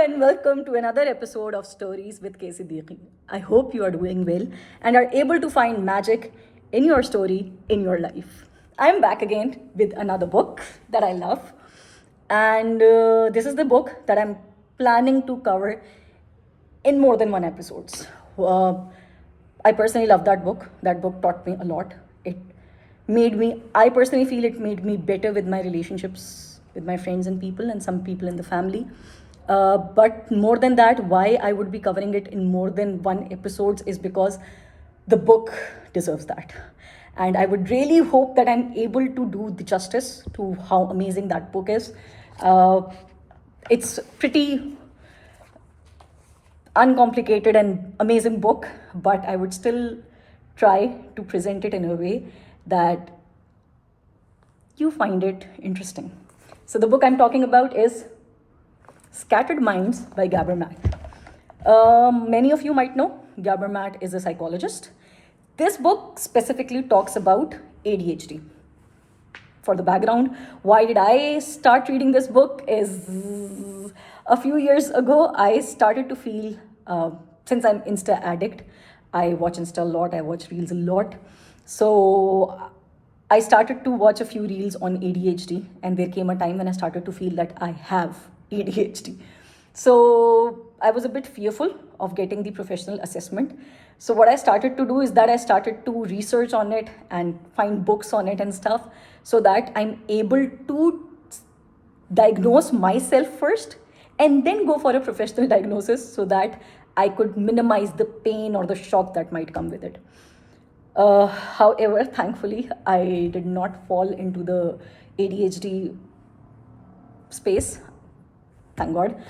and welcome to another episode of Stories with K. Siddiqui. I hope you are doing well and are able to find magic in your story, in your life. I'm back again with another book that I love, and this is the book that I'm planning to cover in more than one episodes. Uh, I personally love that book. That book taught me a lot. It made me, I personally feel it made me better with my relationships with my friends and people and some people in the family. But more than that, why I would be covering it in more than one episodes is because the book deserves that. And I would really hope that I'm able to do the justice to how amazing that book is. Uh, it's pretty uncomplicated and amazing book, but I would still try to present it in a way that you find it interesting. So the book I'm talking about is Scattered Minds by Gabor Mate. Many of you might know Gabor Mate is a psychologist. This book specifically talks about ADHD. For the background, why did I start reading this book is a few years ago, I started to feel, since I'm Insta addict, I watch Insta a lot, I watch Reels a lot. So I started to watch a few Reels on ADHD, and there came a time when I started to feel that I have ADHD. So I was a bit fearful of getting the professional assessment. So what I started to do is that I started to research on it and find books on it and stuff so that I'm able to diagnose myself first and then go for a professional diagnosis so that I could minimize the pain or the shock that might come with it. However, thankfully, I did not fall into the ADHD space. Thank God.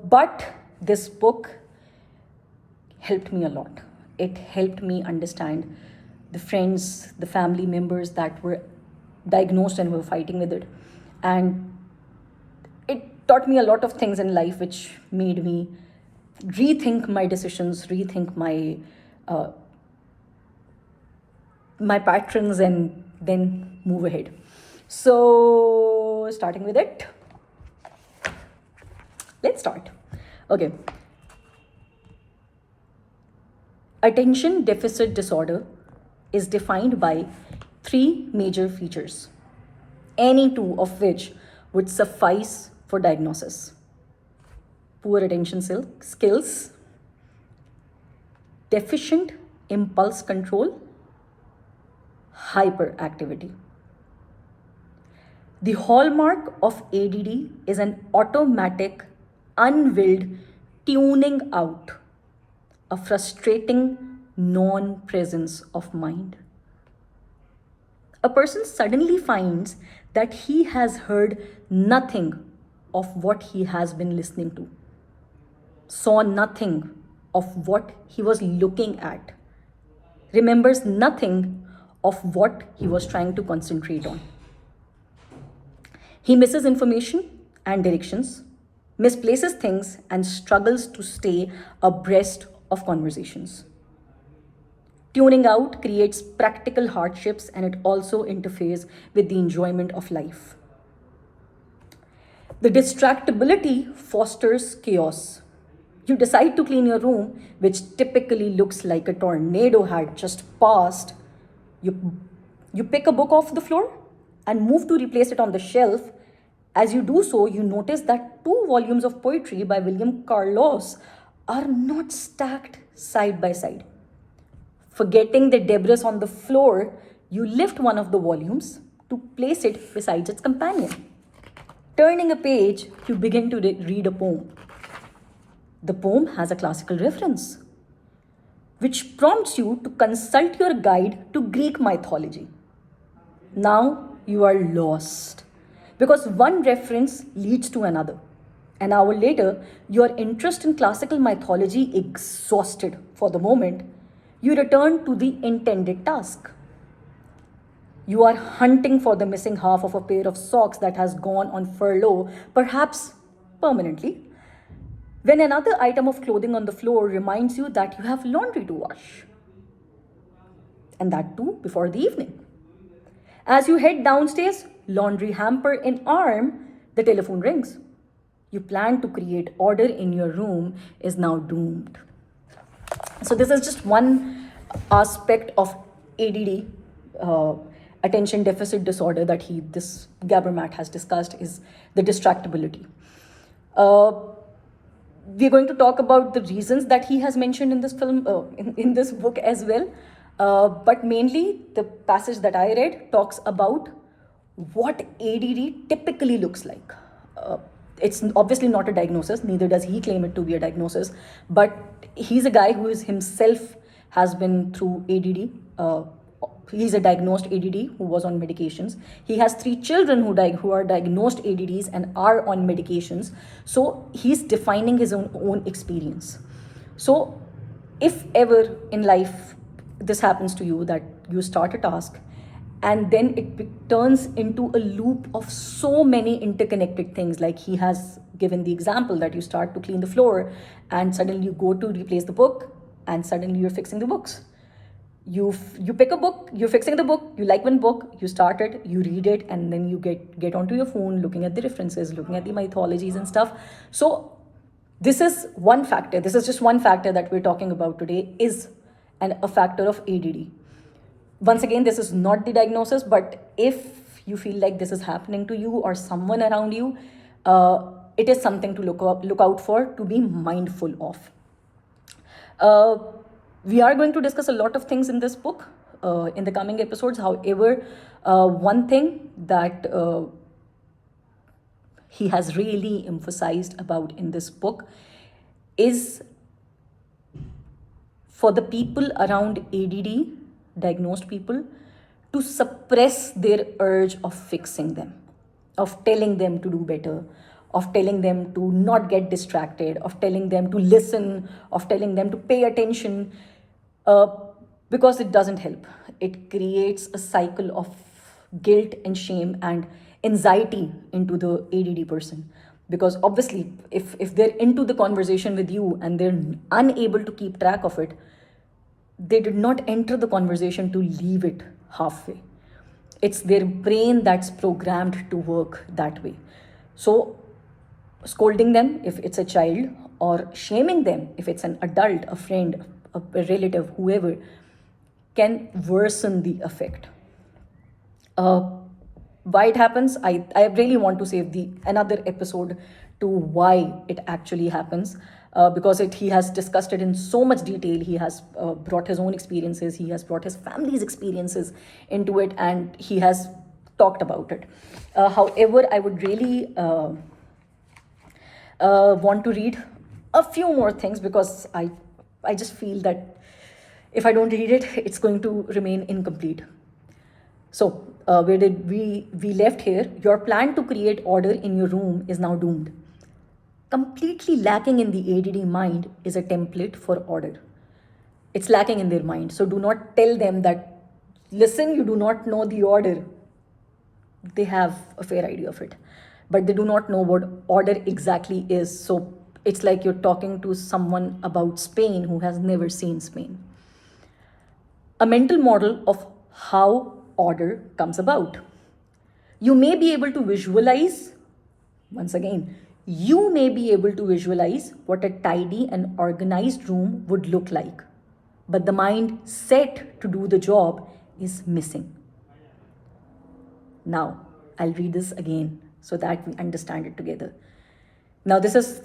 But this book helped me a lot. It helped me understand the friends, the family members that were diagnosed and were fighting with it. And it taught me a lot of things in life which made me rethink my decisions, rethink my patterns, and then move ahead. So, starting with it, let's start. Okay. Attention deficit disorder is defined by three major features, any two of which would suffice for diagnosis: poor attention skills, deficient impulse control, hyperactivity. The hallmark of ADD is an automatic, unwilled tuning out, a frustrating non presence of mind. A person suddenly finds that he has heard nothing of what he has been listening to, saw nothing of what he was looking at, remembers nothing of what he was trying to concentrate on. He misses information and directions, misplaces things, and struggles to stay abreast of conversations. Tuning out creates practical hardships, and it also interferes with the enjoyment of life. The distractibility fosters chaos. You decide to clean your room, which typically looks like a tornado had just passed. You pick a book off the floor and move to replace it on the shelf. As you do so, you notice that two volumes of poetry by William Carlos are not stacked side by side. Forgetting the debris on the floor, you lift one of the volumes to place it beside its companion. Turning a page, you begin to read a poem. The poem has a classical reference, which prompts you to consult your guide to Greek mythology. Now you are lost because one reference leads to another. An hour later, your interest in classical mythology exhausted for the moment, you return to the intended task. You are hunting for the missing half of a pair of socks that has gone on furlough, perhaps permanently, when another item of clothing on the floor reminds you that you have laundry to wash. And that too before the evening. As you head downstairs, laundry hamper in arm, the telephone rings. you plan to create order in your room is now doomed. So this is just one aspect of ADD, uh, attention deficit disorder, that this Gabor Mate has discussed, is the distractibility. Uh, we're going to talk about the reasons that he has mentioned in this film, in this book as well. But mainly, the passage that I read talks about what ADD typically looks like. It's obviously not a diagnosis, neither does he claim it to be a diagnosis, but he's a guy who is himself has been through ADD. He's a diagnosed ADD who was on medications. He has 3 children who are diagnosed ADDs and are on medications. So he's defining his own experience. So if ever in life this happens to you, that you start a task and then it turns into a loop of so many interconnected things, like he has given the example that you start to clean the floor and suddenly you go to replace the book and suddenly you're fixing the books. You pick a book, you're fixing the book, you like one book, you start it, you read it, and then you get onto your phone, looking at the references, looking at the mythologies and stuff. So this is one factor. This is just one factor that we're talking about today, is a factor of ADD. Once again, this is not the diagnosis, but if you feel like this is happening to you or someone around you, it is something to look out for, to be mindful of. We are going to discuss a lot of things in this book in the coming episodes. However, one thing that he has really emphasized about in this book is for the people around ADD, diagnosed people, to suppress their urge of fixing them, of telling them to do better, of telling them to not get distracted, of telling them to listen, of telling them to pay attention, because it doesn't help. It creates a cycle of guilt and shame and anxiety into the ADD person. Because obviously, if they're into the conversation with you and they're unable to keep track of it, they did not enter the conversation to leave it halfway. It's their brain that's programmed to work that way. So scolding them if it's a child, or shaming them if it's an adult, a friend, a relative, whoever, can worsen the effect. Why it happens, I really want to save another episode to why it actually happens, because he has discussed it in so much detail. He has brought his own experiences, he has brought his family's experiences into it, and he has talked about it. However, I would really want to read a few more things, because I just feel that if I don't read it, it's going to remain incomplete. So, where did we left here? Your plan to create order in your room is now doomed. Completely lacking in the ADD mind is a template for order. It's lacking in their mind. So do not tell them that, listen, you do not know the order. They have a fair idea of it, but they do not know what order exactly is. So it's like you're talking to someone about Spain who has never seen Spain. A mental model of how order comes about. You may be able to visualize, once again, you may be able to visualize what a tidy and organized room would look like, but the mind set to do the job is missing. Now, I'll read this again so that we understand it together. Now, this is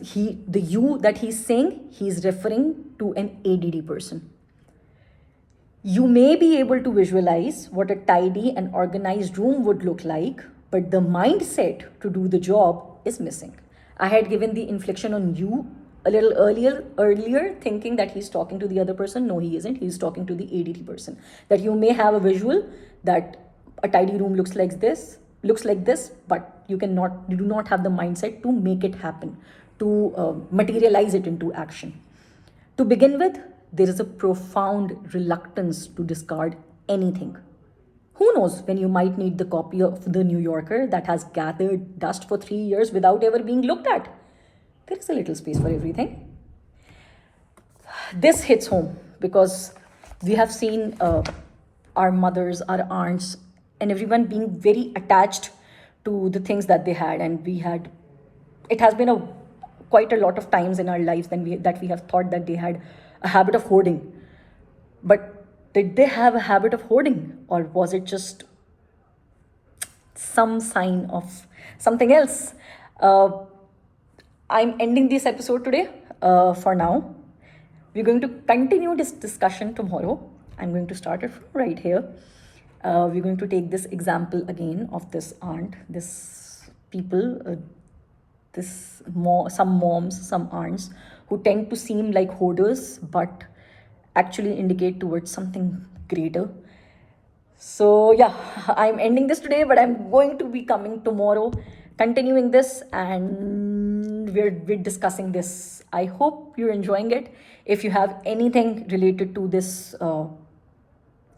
the you that he's saying, he's referring to an ADD person. You may be able to visualize what a tidy and organized room would look like, but the mindset to do the job is missing. I had given the inflection on you a little earlier, thinking that he's talking to the other person. No, he isn't. He's talking to the ADD person. That you may have a visual that a tidy room looks like this, but you do not have the mindset to make it happen, to materialize it into action. To begin with, there is a profound reluctance to discard anything. Who knows when you might need the copy of The New Yorker that has gathered dust for 3 years without ever being looked at? There is a little space for everything. This hits home because we have seen our mothers, our aunts, and everyone being very attached to the things that they had. And we had it has been a quite a lot of times in our lives that we have thought that they had a habit of hoarding. But did they have a habit of hoarding, or was it just some sign of something else? Uh, I'm ending this episode today for now. We're going to continue this discussion tomorrow. I'm going to start it from right here. We're going to take this example again of this aunt, this people, some moms, some aunts who tend to seem like hoarders but actually indicate towards something greater. So, yeah, I'm ending this today, but I'm going to be coming tomorrow, continuing this, and we're discussing this. I hope you're enjoying it. If you have anything related to this,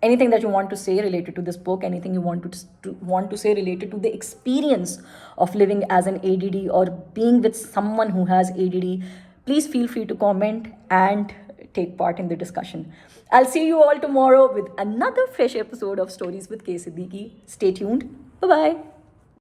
anything that you want to say related to this book, anything you want to say related to the experience of living as an ADD or being with someone who has ADD, please feel free to comment and take part in the discussion. I'll see you all tomorrow with another fresh episode of Stories with K. Siddiqui. Stay tuned. Bye bye.